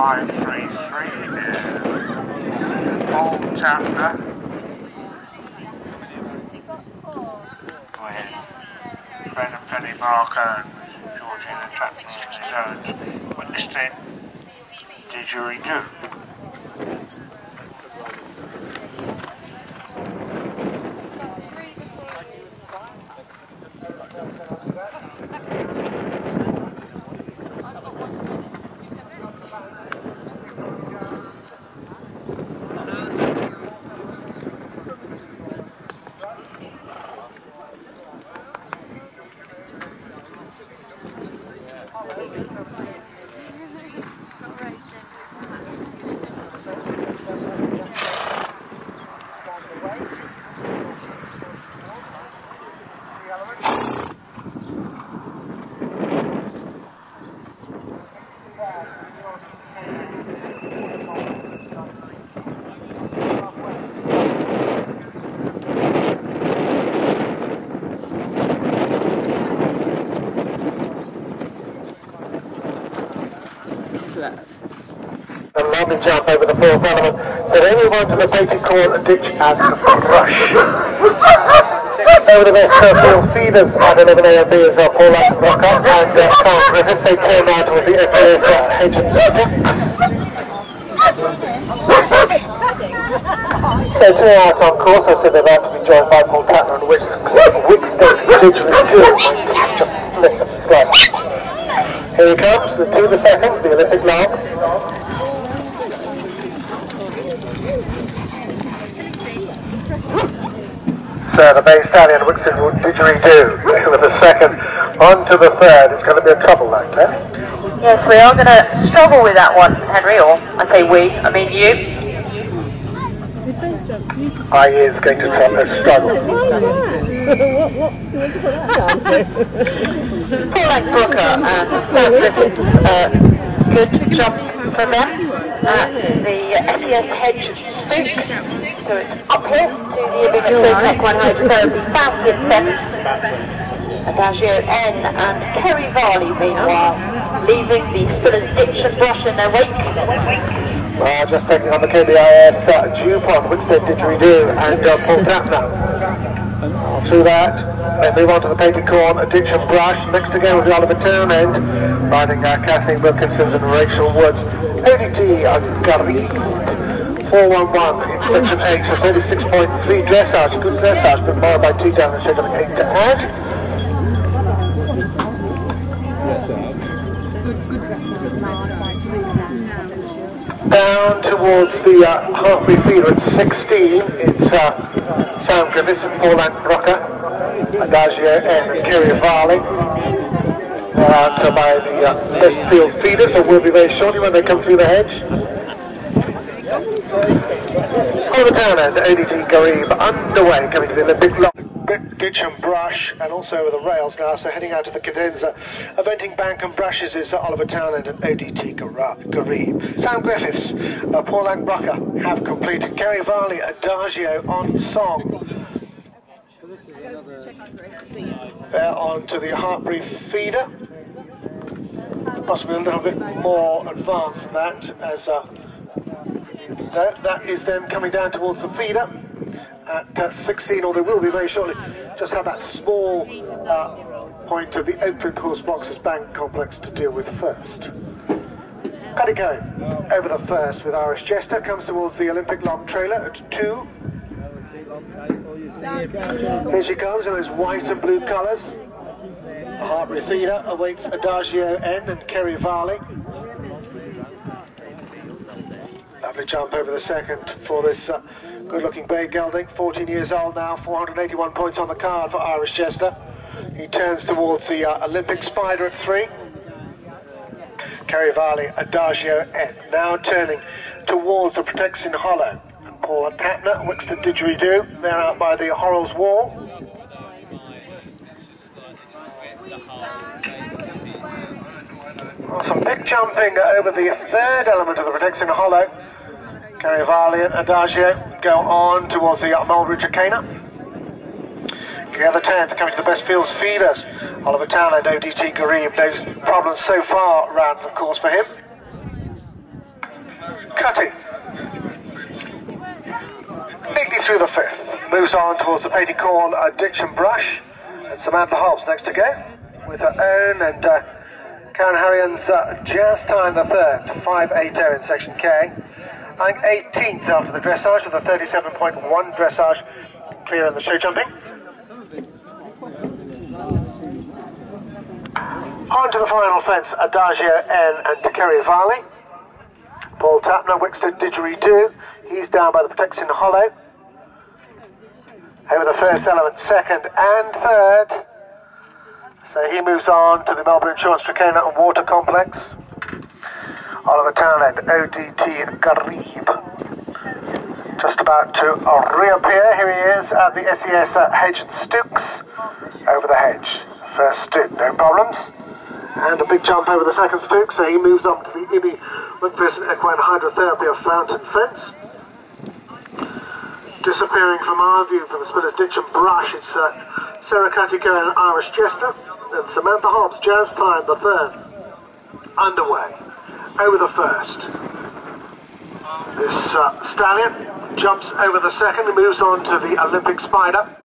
533 Old Tapner with Brennan Penny Barker and Georgina Tapner on his own. Wickstead Didgeridoo. A lovely jump over the fourth element. So then we want to the baited call, a ditch and some rush. Over the best field feeders at 11 A&B is Paul Rocker and Sam Griffiths. They turn now towards the SAS hedge and sticks. So 2 out on course. I said they're about to be joined by Paul Tatner and Wickstead Didgeridoo. Just slip and slide. Here he comes, to the second, the Olympic log. So the bay Stallion, Wickstead Didgeridoo with the second on to the third. It's going to be a trouble that, eh? Yes, we are going to struggle with that one, Henry, or I say we, I mean you. I is going to struggle. Paul Brooker and Sam Griffiths, good jump for them at the SES hedge sticks. So it's uphill to the Wickstead Neck 100 Therapy Fountain Fence. Adagio N and Kerry Varley, meanwhile, leaving the Spillers Ditch and Brush in their wake. Just taking on the KBIS Dupont, Wickstead Didgeridoo and Paul Tatner. Through that, they move on to the painted corn, a ditch and brush. Next to go will be Oliver Townend, riding Kathleen Wilkinson and Rachel Woods. ADT Gary 411 in section 8, so 36.3 dressage, good dressage, but more by 2 down and schedule 8 to add. Down towards the Hartbury feeder at 16, it's Sam Griffiths and Paul Brocker, Adagio and Kerry Varley. They're out by the best field feeder, so we'll be very shortly when they come through the hedge. Oliver Townend, ADT Garib underway, coming to the Olympic lock. Ditch and brush, and also over the rails now, so heading out to the cadenza. Eventing bank and brushes is Oliver Townend and ADT Garib. Sam Griffiths, Paul Brocker have completed. Kerry Varley, Adagio on song. They're on to the Hartbury feeder. Possibly a little bit more advanced than that, as that is them coming down towards the feeder at 16, or they will be very shortly. Just have that small point of the Oakland Horse Boxes Bank complex to deal with first. Got it going over the first with Irish Jester, comes towards the Olympic log trailer at 2. Here she comes in those white and blue colours. The Hartbury feeder awaits Adagio N and Kerry Varley. Lovely jump over the second for this good-looking bay gelding, 14 years old now, 481 points on the card for Irish Jester. He turns towards the Olympic Spider at 3. Kerry Varley, Adagio N, now turning towards the Protection Hollow. And Paul Tatner, Wickstead Didgeridoo, they're out by the Horrells Wall. Well, some big jumping over the third element of the Protection Hollow. Kerry Varley and Adagio go on towards the Mulberry Chicana. The 10th coming to the best fields feeders. Oliver Townend, ODT Garib, no problems so far around the course for him. Cutty. Neatly through the fifth. Moves on towards the Paty Corn Ditch and Brush. And Samantha Hobbs next to go with her own, and Karen Harrian's Jazz Time the third, 5.80 in section K. Lying 18th after the dressage with a 37.1 dressage clear in the show jumping. On to the final fence, Adagio N and Takeri Valley. Paul Tapner, Wickstead Didgeridoo. He's down by the Protection Hollow. Over the first element, second and third. So he moves on to the Melbourne Insurance Tracana and Water Complex. Oliver Townend, ODT Garib. Just about to reappear. Here he is at the SES Hedge and Stooks. Over the hedge. First stook, no problems. And a big jump over the second stook, so he moves up to the Ibby McPherson Equine Hydrotherapy of Fountain Fence. Disappearing from our view for the Spillers Ditch and Brush, it's Sarah Catico and Irish Jester, and Samantha Hobbs, Jazz Time the third, underway. Over the first. This Stallion jumps over the second and moves on to the Olympic Spider.